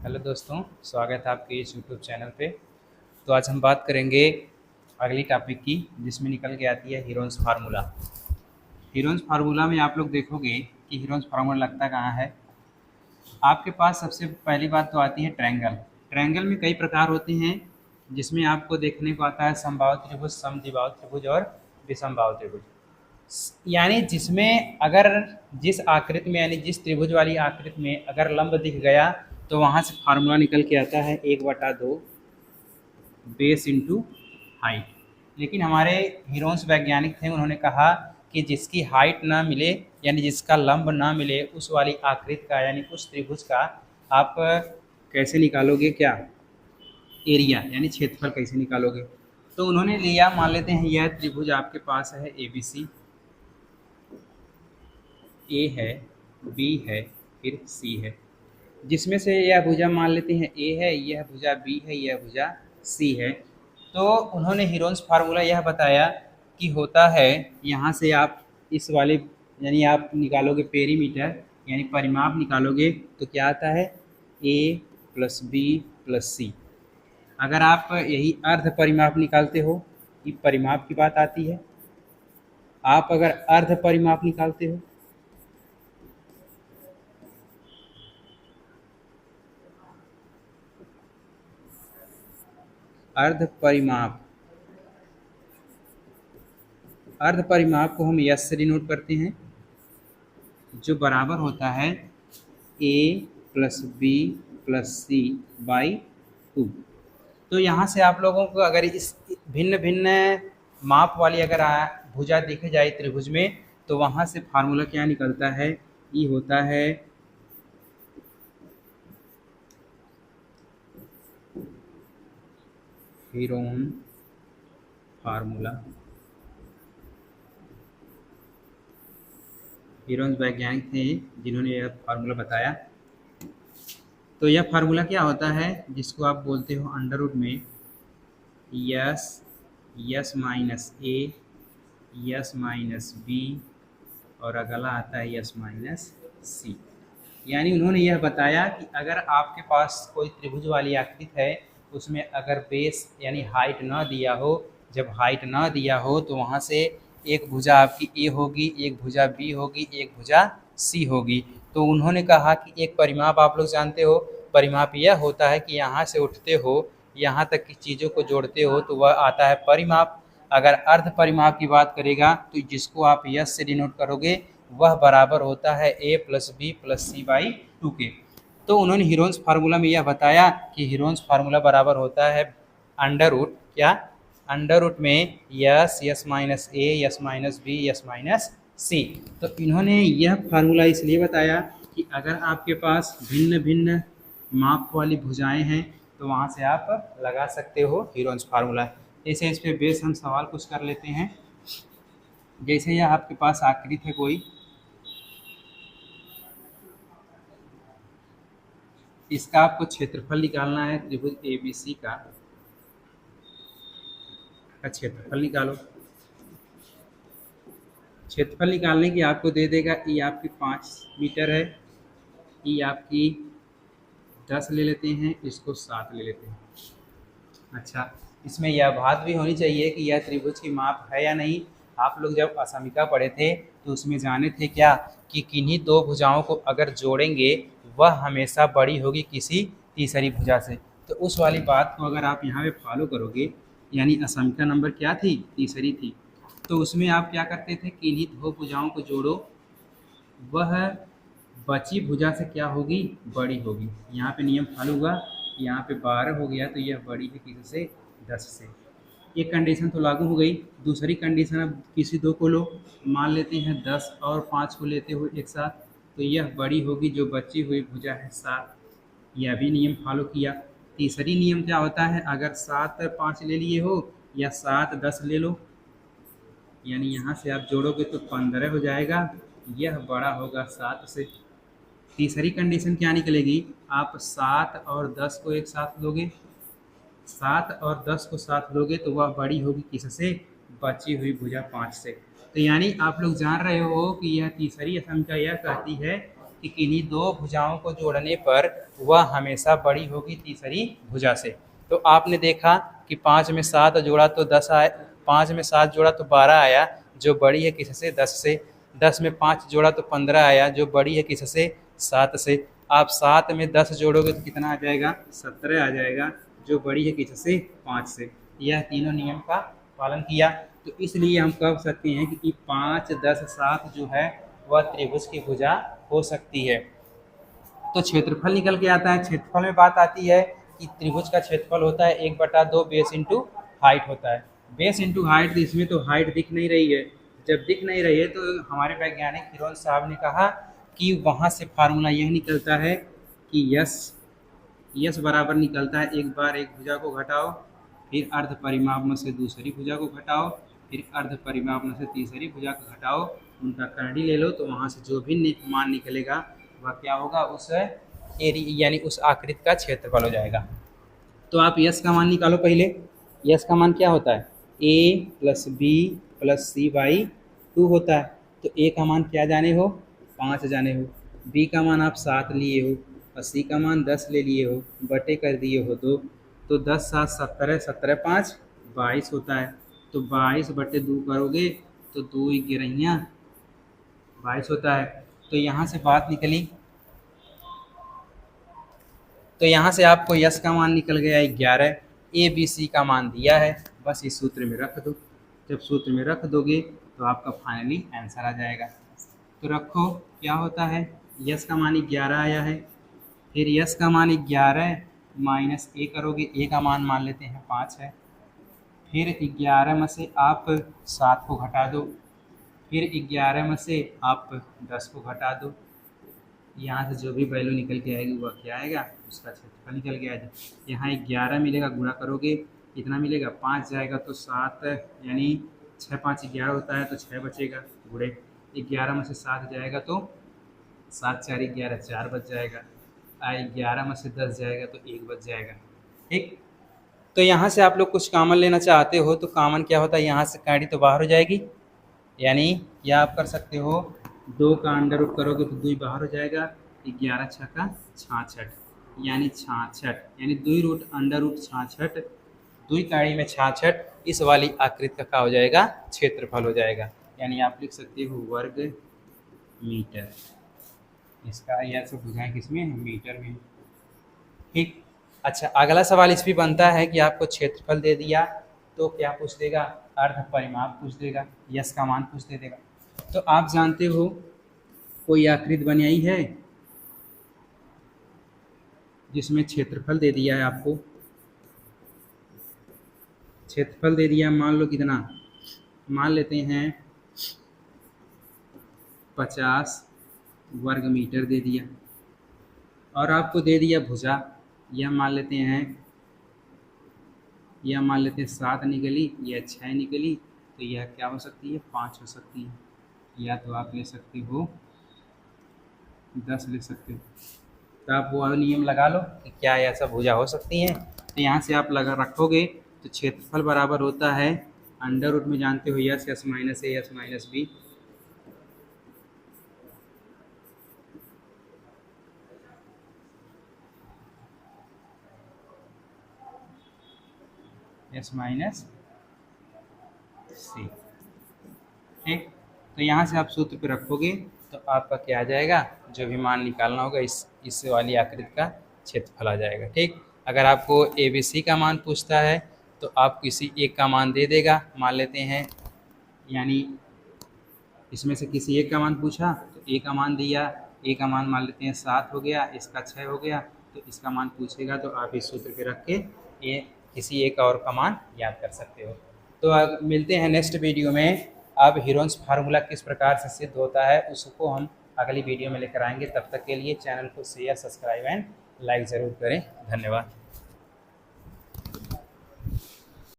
Hello दोस्तों, स्वागत है आपके इस यूट्यूब चैनल पे। तो आज हम बात करेंगे अगली टॉपिक की, जिसमें निकल के आती है हीरोन्स फार्मूला। हीरोन्स फार्मूला में आप लोग देखोगे कि हीरोन्स फार्मूला लगता कहाँ है। आपके पास सबसे पहली बात तो आती है ट्रायंगल। ट्रायंगल में कई प्रकार होते हैं, जिसमें आपको देखने को आता है समबाहु त्रिभुज, समद्विबाहु त्रिभुज और विषमबाहु त्रिभुज। यानी जिसमें अगर जिस आकृति में यानी जिस त्रिभुज वाली आकृति में अगर लंब दिख गया तो वहाँ से फार्मूला निकल के आता है 1/2 बेस इंटू हाइट। लेकिन हमारे हीरोन्स वैज्ञानिक थे, उन्होंने कहा कि जिसकी हाइट ना मिले यानी जिसका लंब ना मिले उस वाली आकृति का यानी उस त्रिभुज का आप कैसे निकालोगे, क्या एरिया यानी क्षेत्रफल कैसे निकालोगे। तो उन्होंने लिया, मान लेते हैं यह त्रिभुज आपके पास है ABC, ए है, बी है, फिर सी है। जिसमें से यह भुजा मान लेते हैं ए है, यह भुजा बी है, यह भुजा सी है। तो उन्होंने हीरोन्स फार्मूला यह बताया कि होता है, यहाँ से आप इस वाले यानी आप निकालोगे पेरीमीटर यानी परिमाप निकालोगे तो क्या आता है ए प्लस बी प्लस सी। अगर आप यही अर्ध परिमाप निकालते हो, ये परिमाप की बात आती है। आप अगर अर्ध परिमाप निकालते हो अर्ध परिमाप को हम यस से डिनोट करते हैं, जो बराबर होता है A plus B plus C by 2। तो यहाँ से आप लोगों को अगर इस भिन्न भिन्न माप वाली अगर भुजा दिख जाए त्रिभुज में तो वहाँ से फार्मूला क्या निकलता है, ये होता है हीरोन फार्मूला। हीरोन्स वैज्ञानिक थे जिन्होंने यह फार्मूला बताया। तो यह फार्मूला क्या होता है, जिसको आप बोलते हो अंडर रूट में S minus A, S minus B और अगला आता है यस माइनस सी। यानी उन्होंने यह बताया कि अगर आपके पास कोई त्रिभुज वाली आकृति है, उसमें अगर बेस यानी हाइट ना दिया हो, जब हाइट ना दिया हो तो वहाँ से एक भुजा आपकी ए होगी, एक भुजा बी होगी, एक भुजा सी होगी। तो उन्होंने कहा कि एक परिमाप आप लोग जानते हो, परिमाप यह होता है कि यहाँ से उठते हो यहाँ तक की चीज़ों को जोड़ते हो तो वह आता है परिमाप। अगर अर्ध परिमाप की बात करेगा तो जिसको आप यस से डिनोट करोगे वह बराबर होता है A plus B plus C by 2 के। तो उन्होंने हीरोन्स फार्मूला में यह बताया कि हीरोन्स फार्मूला बराबर होता है अंडर रूट, क्या अंडर रूट में S minus A, S minus B, S minus C. तो इन्होंने यह फार्मूला इसलिए बताया कि अगर आपके पास भिन्न भिन्न माप वाली भुजाएं हैं तो वहाँ से आप लगा सकते हो हीरोन्स फार्मूला। जैसे इस पर बेस हम सवाल कुछ कर लेते हैं। जैसे यह आपके पास आकृति है कोई, इसका आपको क्षेत्रफल निकालना है, त्रिभुज ABC का क्षेत्रफल निकालो। क्षेत्रफल निकालने की आपको दे देगा, ये आपकी 5 मीटर है, ये आपकी 10 ले लेते हैं, इसको 7 ले लेते हैं। अच्छा, इसमें यह बात भी होनी चाहिए कि यह त्रिभुज की माप है या नहीं। आप लोग जब असमिका पढ़े थे तो उसमें जाने थे क्या कि किन्हीं दो भुजाओं को अगर जोड़ेंगे वह हमेशा बड़ी होगी किसी तीसरी भुजा से। तो उस वाली बात को अगर आप यहाँ पे फॉलो करोगे, यानी असमिका नंबर क्या थी, तीसरी थी, तो उसमें आप क्या करते थे, किन्हीं दो भुजाओं को जोड़ो, वह बची भुजा से क्या होगी, बड़ी होगी। यहाँ पे नियम फॉलो हुआ, यहाँ पे 12 हो गया तो यह बड़ी है किससे, 10 से। एक कंडीशन तो लागू हो गई। दूसरी कंडीशन अब किसी दो को लो, मान लेते हैं 10 और 5 को लेते हुए एक साथ, तो यह बड़ी होगी जो बची हुई भुजा है 7। यह भी नियम फॉलो किया। तीसरी नियम क्या होता है, अगर 7 5 ले लिए हो या 7 10 ले लो, यानी यहाँ से आप जोड़ोगे तो 15 हो जाएगा, यह बड़ा होगा 7 से। तीसरी कंडीशन क्या निकलेगी, आप 7 और 10 को एक साथ लोगे, 7 और 10 को साथ लोगे तो वह बड़ी होगी किससे, बची हुई भुजा 5 से। तो यानी आप लोग जान रहे हो कि यह तीसरी असमिका यह कहती है कि किन्हीं दो भुजाओं को जोड़ने पर वह हमेशा बड़ी होगी तीसरी भुजा से। तो आपने देखा कि 5 में 7 जोड़ा तो 10 आया, 5 में 7 जोड़ा तो 12 आया, जो बड़ी है किससे? 10 से। 10 में 5 जोड़ा तो 15 आया, जो बड़ी है किससे? 7 से। आप 7 में 10 जोड़ोगे तो कितना आ जाएगा? 17 आ जाएगा, जो बड़ी है किससे? 5 से। यह तीनों नियम का पालन किया, तो इसलिए हम कह सकते हैं कि 5, 10, 7 जो है वह त्रिभुज की भुजा हो सकती है। तो क्षेत्रफल निकल के आता है। क्षेत्रफल में बात आती है कि त्रिभुज का क्षेत्रफल होता है 1/2 बेस इंटू हाइट होता है। बेस इंटू हाइट, इसमें तो हाइट दिख नहीं रही है। जब दिख नहीं रही है तो हमारे वैज्ञानिक हिरोन साहब ने कहा कि वहाँ से फार्मूला यह निकलता है कि यस बराबर निकलता है, एक बार एक भुजा को घटाओ, फिर अर्ध परिमाप में से दूसरी भुजा को घटाओ, फिर अर्ध परिमाप में से तीसरी भुजा को घटाओ, उनका करड़ी ले लो, तो वहाँ से जो भी मान निकलेगा वह क्या होगा? उस एरिया यानी उस आकृति का क्षेत्रफल हो जाएगा। तो आप यस का मान निकालो पहले। यस का मान क्या होता है? a + b + c/2 होता है। तो a का मान क्या जाने हो? 5 जाने हो। b का मान आप 7 लिए हो और c का मान 10 ले लिए हो, बटे कर दिए हो 2। तो 10 7 17, 17 5 22 होता है। तो 22/2 करोगे तो 2 11 22 होता है। तो यहाँ से बात निकली, तो यहाँ से आपको यस का मान निकल गया 11, ए बी सी का मान दिया है, बस इस सूत्र में रख दो। जब सूत्र में रख दोगे तो आपका फाइनली आंसर आ जाएगा। तो रखो, क्या होता है? यस का मान 11 आया है, फिर यस का मान 11 माइनस ए करोगे, ए का मान लेते हैं 5 है, फिर 11 में से आप 7 को घटा दो, फिर 11 में से आप 10 को घटा दो, यहाँ से जो भी वैल्यू निकल के आएगी वह क्या आएगा? उसका क्षेत्रफल निकल के आएगा। यहाँ 11 मिलेगा, गुणा करोगे कितना मिलेगा? 5 जाएगा तो 7, यानी 6 5 11 होता है, तो 6 बचेगा, गुणे 11 में से 7 जाएगा तो 7 4 11, 4 बच जाएगा। 11 में से 10 जाएगा तो 1 बच जाएगा। ठीक, तो यहाँ से आप लोग कुछ कॉमन लेना चाहते हो तो कॉमन क्या होता है? यहाँ से कैंडी तो बाहर हो जाएगी, यानी या आप कर सकते हो 2 का अंडर रूट करोगे तो 2 बाहर हो जाएगा, 11 6 का 66, यानी 66, यानी 2 रूट अंडर रूट 66, 2 कड़ी में 66, इस वाली आकृति का क्या हो जाएगा? क्षेत्रफल हो जाएगा। यानी आप लिख सकते हो वर्ग मीटर। इसका यह सब बुझाएं किसमें? मीटर में। ठीक, अच्छा, अगला सवाल इस भी बनता है कि आपको क्षेत्रफल दे दिया तो क्या पूछ देगा? अर्ध परिमाप पूछ देगा, यस का मान पूछ दे देगा। तो आप जानते हो कोई आकृति बनाई है जिसमें क्षेत्रफल दे दिया है आपको, क्षेत्रफल दे दिया, मान लो कितना? मान लेते हैं 50 वर्ग मीटर दे दिया, और आपको दे दिया भुजा, यह मान लेते हैं 7 निकली, यह 6 निकली, तो यह क्या हो सकती है? 5 हो सकती है, या तो आप ले सकते हो 10 ले सकते हो। तो आप वो नियम लगा लो कि क्या ऐसा भुजा हो सकती है। तो यहाँ से आप लगा रखोगे तो क्षेत्रफल बराबर होता है अंडर रूट में जानते हो S S minus A S minus B, S minus C. ठीक, तो यहाँ से आप सूत्र पे रखोगे तो आपका क्या आ जाएगा? जो भी मान निकालना होगा इस वाली आकृति का क्षेत्रफल आ जाएगा। ठीक, अगर आपको ए बी सी का मान पूछता है तो आप किसी एक का मान दे देगा, मान लेते हैं, यानी इसमें से किसी एक का मान पूछा तो ए का मान दिया, ए का मान लेते हैं 7 हो गया, इसका 6 हो गया, तो इसका मान पूछेगा तो आप इस सूत्र पे रख के ये किसी एक और का मान याद कर सकते हो। तो मिलते हैं नेक्स्ट वीडियो में। अब हीरोन्स फार्मूला किस प्रकार से सिद्ध होता है उसको हम अगली वीडियो में लेकर आएंगे। तब तक के लिए चैनल को शेयर, सब्सक्राइब एंड लाइक ज़रूर करें। धन्यवाद।